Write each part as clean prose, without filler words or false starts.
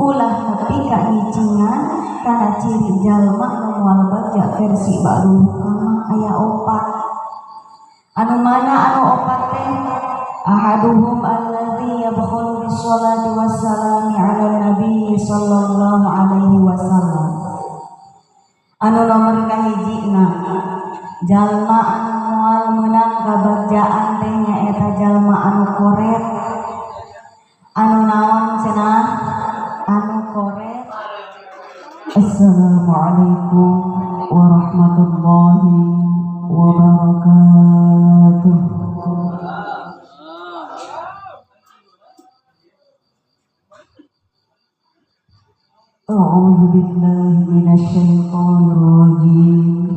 ulah nepi ka nyicingan kana ciri jalma nu moal bagja versi baru kama aya opat. Anu mana anu opat teh? Ahaduhum alladzi yabkhulu bis-sholati was-salami 'ala nabi sallallahu alaihi wasallam. Anu nomor kahijina jalma anu moal meunang kabagjaan teh nyaeta jalma anu koret. Anu naon cenah? Anu koret. Assalamualaikum warahmatullahi wabarakatuh. A'udzu billahi minasyaitonir rajim.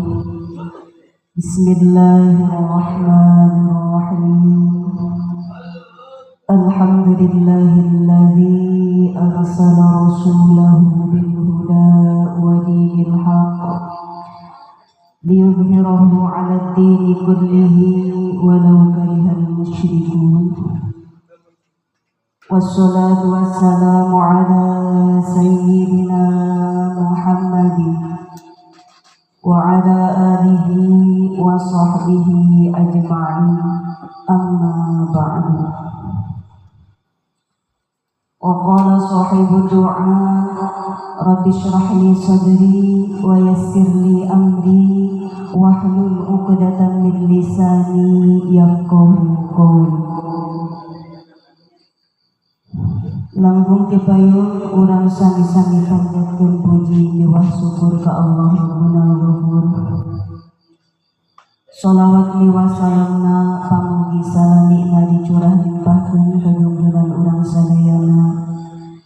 Bismillahirrahmanirrahim. Alhamdulillahilladzi arsala rasulahu bil huda wa dinil haqq liyudhhirahu 'alad dini kullihi walau karihal musyrikun. Wassalatu wassalamu ala sayyidina Muhammadin wa ala alihi wa sahbihi ajma'in, amma ba'du. Wa qala sahibu du'a rabbi shrah li sadri wa yassir li amri wahlul 'uqdatam min lisani yafqahu qawli. Langkung kipayung urang sami-sami panjatkeun puji jiwa syukur ka Allah Rabbuna Luhur. Sholawat liwa salamna pamugi salamina dicurah limpahkeun ka junjungan urang sadayana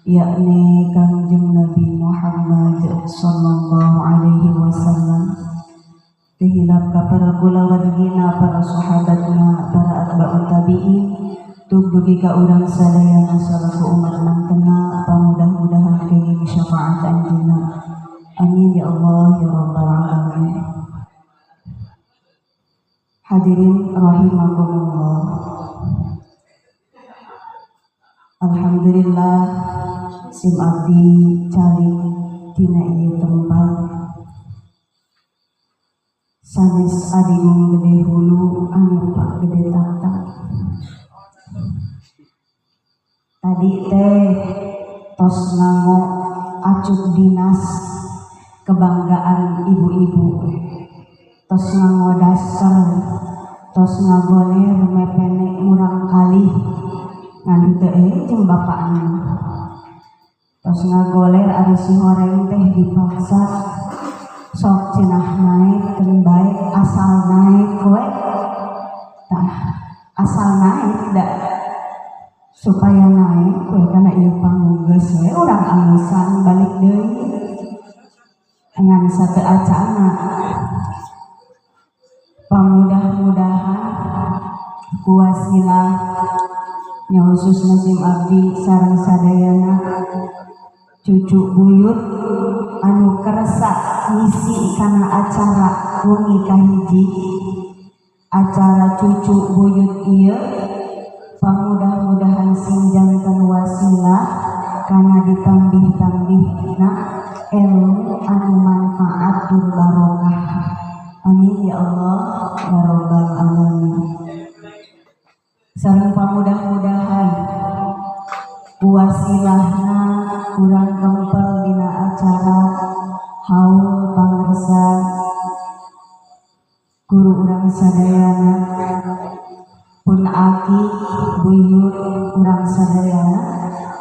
yakni Kangjeng Nabi Muhammad sallallahu alaihi wasallam. Tehilap ka para kulawargina, para sahabatna, para atba'ut tabi'in, tug dugi ka urang sadayana salaku umat mantena pamudah-mudahan kenging syafaat anjeunna. Amin ya Allah ya rabbal alamin. Hadirin rahimakumullah. Alhamdulillah sim abdi calik tina ieu tempat sanes adigung gede hulu anu pak gede tata. Tadi teh tos nganggo acup dinas kebanggaan ibu-ibu, tos nganggo dasar, tos ngagoler mepene murang kali ngan teu jeung bapakna, tos ngagoler ari si horeng teh dipaksa sok cenah naik teu bae asal naik we tah asal naik da supaya naik we kana ieu pangunggeus we urang angusan balik deui ngan sateu acana. Pamudah-mudahan kuwasilah nya khusus musim abdi sareng sadayana cucu buyut anu kersa ngisi kana acara wengi kahiji acara cucu buyut ieu. Pamudah-mudahan sing janten wasilah kana ditambih-tambihna ilmu anu manfaatul barokah. Amin ya Allah ya rabbal alamin. Sareng pamudah-mudahan wasilahna urang kempel dina acara haul pangarsa guru urang sadayana pun aki buyut urang sadayana.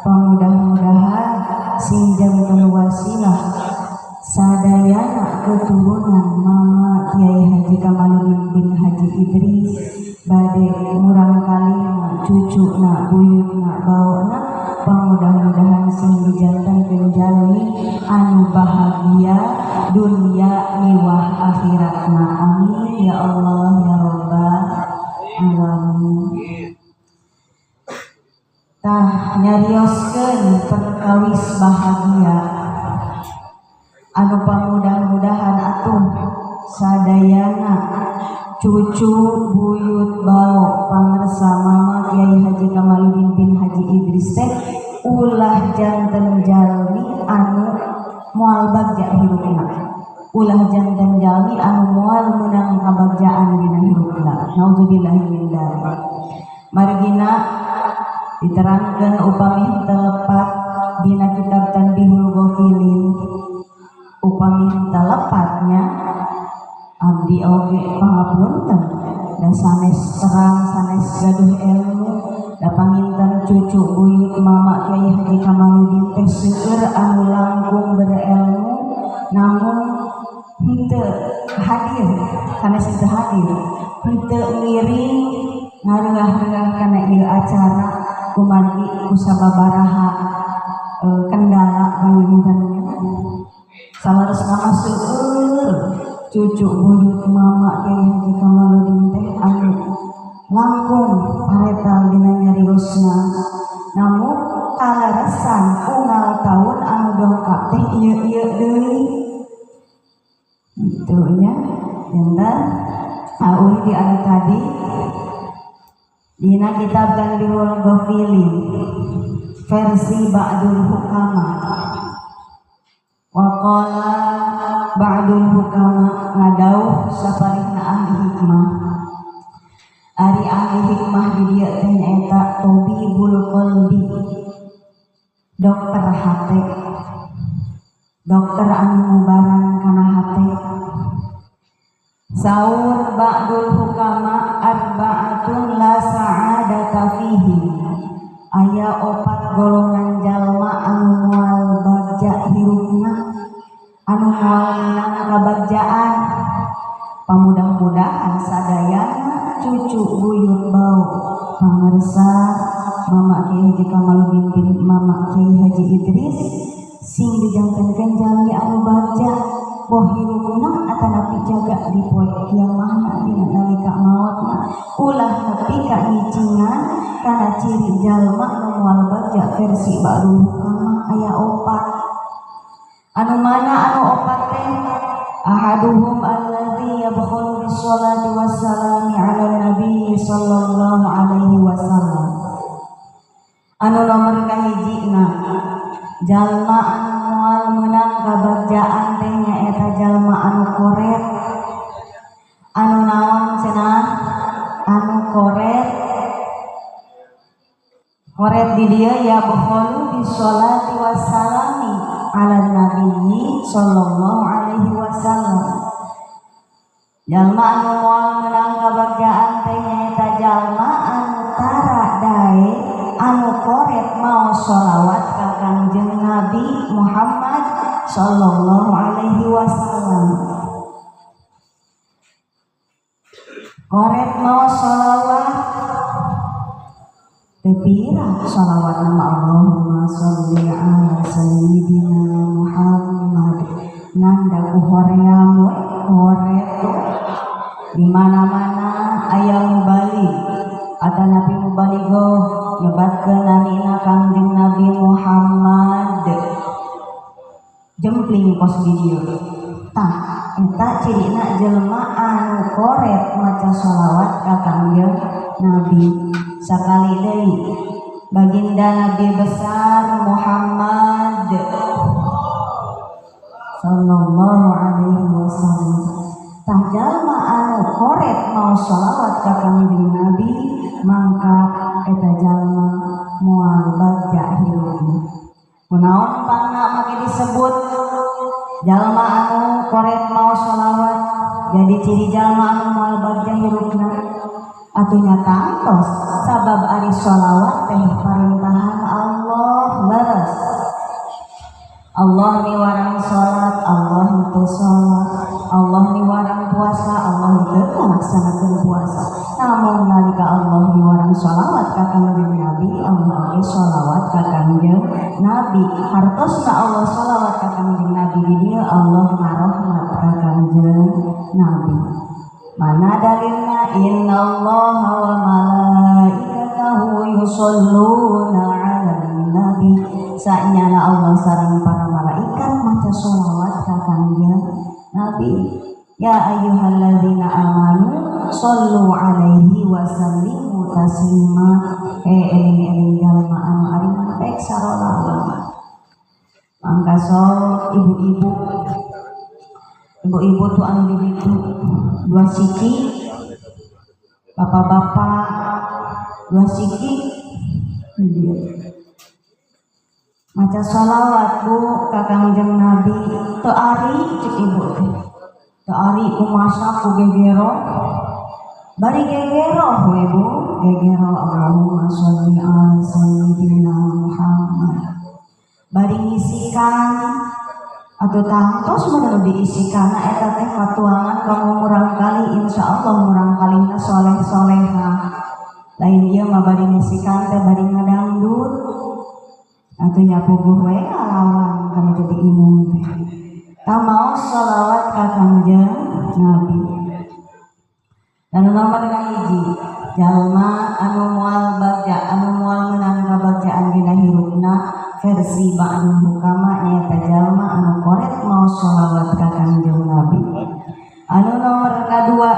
Pamudah-mudahan sing janten wasilah sadayana keturunan mama Kiai Haji Kamaludin bin Haji Idris bade murang kalina cucuna buyutna baona. Pamudah-mudahan sing dijantankeun jalmi anu bahagia dunia miwah akhiratna. Amin ya Allah ya rabbal alamin. Tah nyarioskeun perkawis bahagia anu pamudah-mudahan atuh sadayana cucu buyut balo pangarsa mama Kiai Haji Kamaludin bin Haji Idris teh ulah janten jalmi anu moal bagja hirupna, ulah janten jalmi anu moal menang kabagjaan dina hirupna. Naudzubillahi min dzalik. Margina diterangkeun upami telepat dina kitab Tanbihul Ghafilin, upami telepatnya abdi oge pangapunten dan sanes terang sanes gaduh ilmu da panginten cucu buyut mama Kiai Haji Kamaludin teh seueur anu langkung berilmu namun henteu hadir sanes teu hadir henteu ngiring ngareurah-reurah kana ieu acara kumargi ku sababaraha kendala pangintennya salaresna mah seueur cucu buyut mama Kiai Haji Kamaludin teh anu langkung paretal dina nyariosna namun kalaresan unggal tahun anu dongkap teh ieu deui gitu nya. Dan auh di anu tadi dina kitab Tanbihul Ghafilin versi Ba'dul Hukama waqala ba'dul hukama ngadauh saparihna ahli hikmah. Ari ahli hikmah di dieu teh nyaeta tabibul qalbi, dokter hate, dokter anu ngubaran kana hate. Saur ba'dul hukama arba'atun la sa'adata fihi, aya 4 golongan jalma anu moal bagja hirupna, anu moal menang kabagjaan. Pamudah-mudahan sadayana cucu buyut bau pamirsa mama Kiai Haji Kamaludin bin mama Kiai Haji Idris sing dijangkenkeun jalmi anu bagja boh hirupna atanapi jaga di poe kiamahna dina nalika maotna ulah nepi ka ngicingan kana ciri jalma nu moal bagja versi Ba'dul Hukama aya 4. Anu mana anu 4 teh? Ahaduhum alladzi yabkhulu bis-sholati was-salami 'ala nabi sallallahu alaihi wasallam. Anu nomor kahijina jalma anu moal meunang kabagjaan teh nyaeta jalma anu koret. Anu naon cenah? Anu koret. Koret di dieu yabkhulu bis-sholati was-salami 'ala nabi sallallahu alaihi wasallam. Jalma anu moal menang kabagjaan teh nyaeta jalma anu tara dae anu koret mau sholawat ka Kangjeng Nabi Muhammad sallallahu alaihi wasallam. Koret mau sholawat tepira sholawat nama Allahumma sholli ala sayyidina Muhammad nanda ku hoream koret di mana-mana aya mubalik atau Nabi mubaligo nyebatkeun namina Kangjeng Nabi Muhammad jempling pos video tah eta cirina jelema anu koret maca sholawat ka Kangjeng Nabi. Sakali deui baginda Nabi besar Muhammad sallallahu alaihi wasallam tah jalma anu koret mau sholawat ka Kangjeng Nabi mangka eta jalma moal bagja hirupna. Kunaon pangna make disebut jalma anu koret mau sholawat jadi ciri jalma anu moal bagja hirupna? Atunya kantos sabab ari sholawat teh parintahan Allah leres. Allah niwarang sholat, Allah itu sholat. Allah niwarang puasa, Allah itu melaksanakan puasa. Namun nalika Allah niwarang sholawat ka Kangjeng Nabi, Allah oge sholawat ka Kangjeng Nabi. Hartosna Allah sholawat ka Kangjeng Nabi di dieu Allah ngarahmat ka Kangjeng Nabi. Mana dalilna? Innallaha wa malaikatahu yusholluna 'alan nabi. Sanyana Allah sareng para malaikat maca sholawat ka Kangjeng Nabi. Ya ayyuhalladzina amanu shollu 'alaihi wa sallimu taslima. eling-eling jalma anu ari pek sarola ulama. Mangka sok ibu-ibu tuh anu di ditu dua siki, bapak-bapak dua siki dia maca sholawat bu ka Kangjeng Nabi teu ari cek ibu teh teu ari kumaha ku gegero bari gegero we bu gegero Allahumma sholli ala sayyidina Muhammad bari ngisikan atau tangtos bener diisikan eta teh katuangan kamu murang kali insyaallah murang kalina soleh-soleha lain ieu mah bari ngisikan teh bari ngadangdut atau nyapuguh we lawan kami jadi imum teh tamau sholawat ka Kangjeng Nabi dan nomor kahiji jalma anu moal bagja anu moal meunang kabagjaan dina hirupna versi ba'du hukama nyaeta jalma anu korek mau sholawat ka Kangjeng Nabi. Anu nomor kadua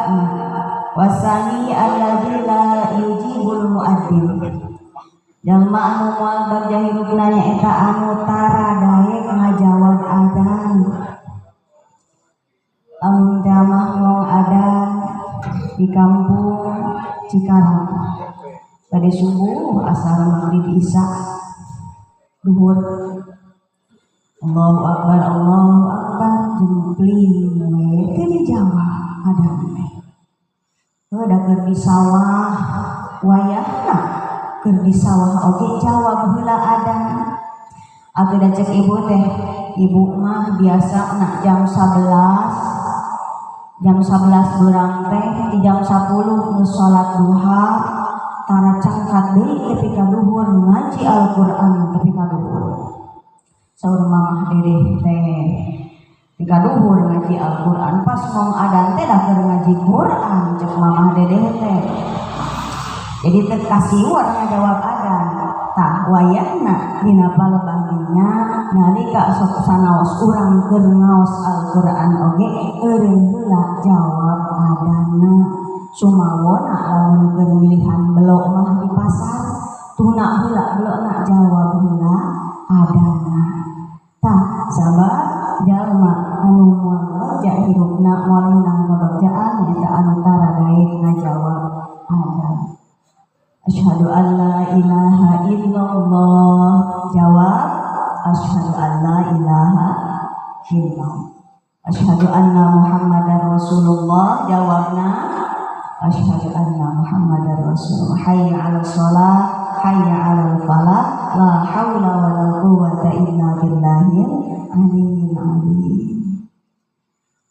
wasani alladzi la yujibul muadzin jalma anu moal bagja hirupna nyaeta anu tara daek ngajawab adzan amun teh mah mau adzan di kampung Cikarang pada subuh asar maghrib isya duhur Allahu Akbar jempling we teu dijawab adzan da keur di sawah wayahna keur di sawah oge jawab heula adzan atuh da cek ibu teh ibu mah biasa nak jam 11 beurang teh di jam 10 geus salat duha tara cangkat deui tepi ka duhur ngaji Al-Qur'an tepi ka duhur saur mamah dedeh teh tepi ka duhur ngaji Al-Qur'an pas mau adzan teh da keur ngaji Qur'an cek mamah dedeh teh jadi teu kasiwar ngajawab adzan tah wayahna dina palebahna nalika sok sanaos urang keur ngaos Al-Qur'an oge eureun heula jawab adzanna sumawona lamun keur milihan belok mah di pasar tuna heula belokna jawab heula adzanna tah sabab jalma anu moal bagja hirupna moal meunang kabagjaan eta anu tara daek ngajawab adzan. Asyhadu an la ilaha illallah jawab asyhadu an la ilaha illallah asyhadu anna Muhammadar Rasulullah jawabna asyhadu anna Muhammadar Rasulullah hayya 'alas shalah hayya 'alal falah la haula wala quwwata illa billahil aliyyil azim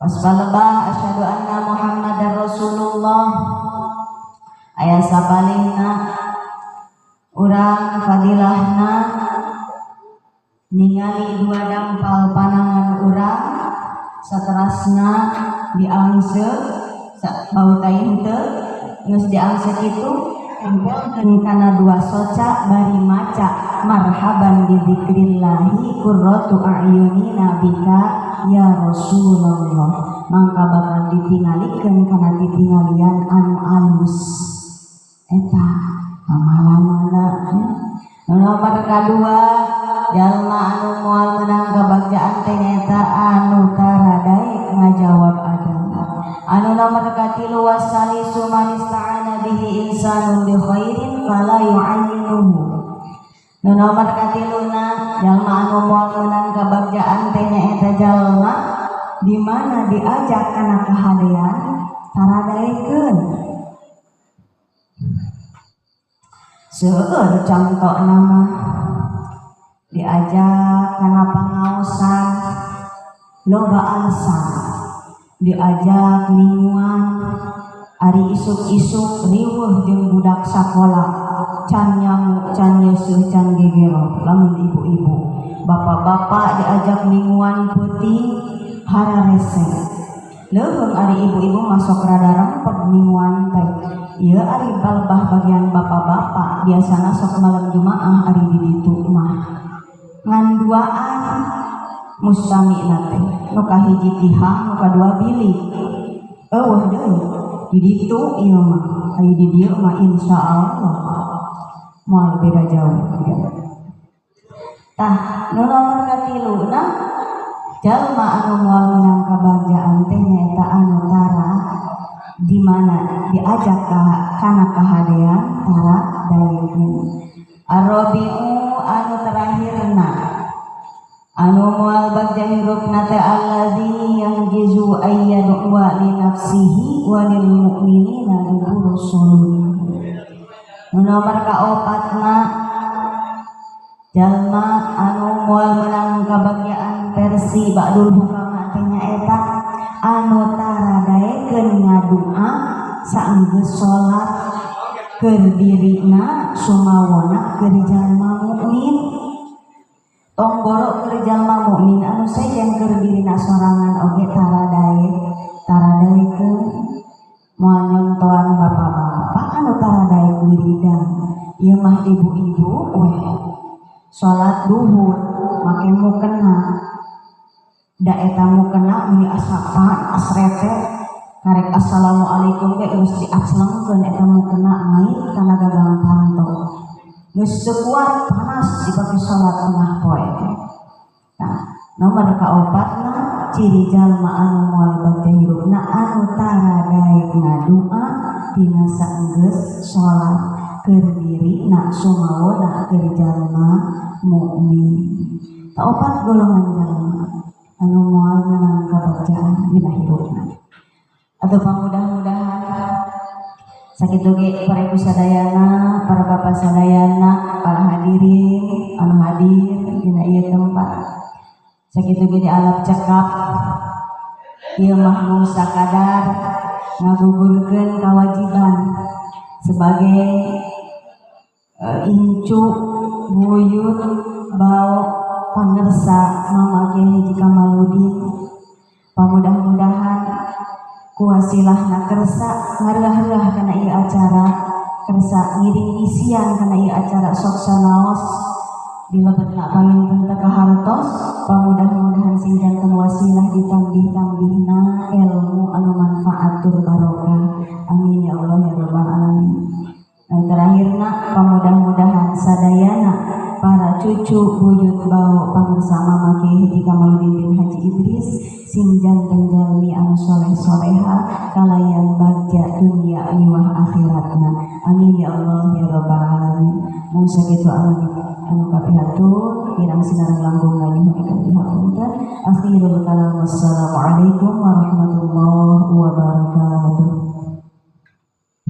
pas balebah asyhadu anna Muhammadar Rasulullah aya sabalihna urang fadilahna ningali dua dampal panangan urang saterasna diangseuk bautaing teu geus diangseuk kitu tempelkeun kana dua soca bari maca marhaban bi dzikrillahi qurratu a'yunina bika ya Rasulullah mangka bakal ditingalikeun kana ditingalian anu alus eta amalanna nomor kadua jalma anu moal meunang kabagjaan teh nyaeta anu tara daek ngajawab adzan anu nomor katilu wasalisu man ista'ana bihi insanun bi khairin fala yu'ayyinuhu nomor katiluna jalma anu moal meunang kabagjaan teh nyaeta jalma di mana diajak kana kahadean tara daekeun seueur contoh nama diajak kana pangaosan loba alasan diajak mingguan ari isuk-isuk riweuh jeung budak sakola can nyamuk can yeuseuh can gegero lamun ibu-ibu bapak-bapak diajak mingguan peuting hararese leuheung ari ibu-ibu masuk rada rempet mingguan teh ieu ari balbah bagian bapak-bapak biasana sok malam Jumaah ari di ditu mah ngan duaan mustami'na teh nu kahiji tihang nu kadua bilik eueuh deui di ditu ieu mah aya di dieu mah insyaallah moal beda jauh gitu. Tah nu nomor katiluna jalma anu moal menang kabagjaan teh nyaeta anu tara di mana diajak kana kahadean tara dayeun. Arabiu anu terakhirna anu moal bagja hirupna teh alladzi yanjizu ayyadu wa li nafsihi wa lil mu'minina rusulun. Nomor kaopatna jalma anu moal menang kabagjaan versi ba'dul hukama teh nyaeta anu tara daekeun ngadua saenggeus salat keur dirina sumawona keur jalma mukmin. Tong borok keur jalma mukmin anu sejen keur dirina sorangan oge tara daekeun moal nyontoan bapak-bapak anu tara daek wiridan. Ieu mah ibu-ibu weh salat duhur make mukena da eta mukena muni asapan asrete karek assalamualaikum ge geus diaslengkeun eta mukena ngait kana gagang panto geus sekuat panas dipake salat tengah poe. Nah nomor kaopatna ciri jalma anu moal bagja hirupna anu tara daek ngadua dina saenggeus salat keur dirina sumawona keur jalma mukmin. Kaopat golongan jalma anu moal menang kabagjaan dina hirupna. Atau mudah-mudahan sakitu ge para ibu sadayana, para bapak sadayana, para hadirin anu hadir dina ieu tempat. Sakitu ge dialap cekap ieu mah mung sakadar ngagugurkeun kewajiban sebagai incu buyut bau pangersa mama hiji kamaludin. Pamudah-mudahan kuasilahna kersa ngareuah-reuah kana ieu acara, kersa ngiring isian kana ieu acara sok sanaos dilebetna panginten teh kahartos. Pamudah-mudahan sing janten wasilah ditambih-tambihna ilmu anu manfaat tur barokah. Amin ya Allah ya rabbal alamin. Terakhirna pamudah-mudahan sadayana para cucu buyut bau pangersama make hiji Kamaludin bin Haji Idris sing janten jalmi anu soleh-soleha kalayan bagja dunia liwah akhiratna. Amin ya Allah ya rabbal alamin. Mung sakitu anu kapihatur kirang sinareng langkung nyuhun dihapunten. Akhirul kalam wassalamualaikum warahmatullahi wabarakatuh.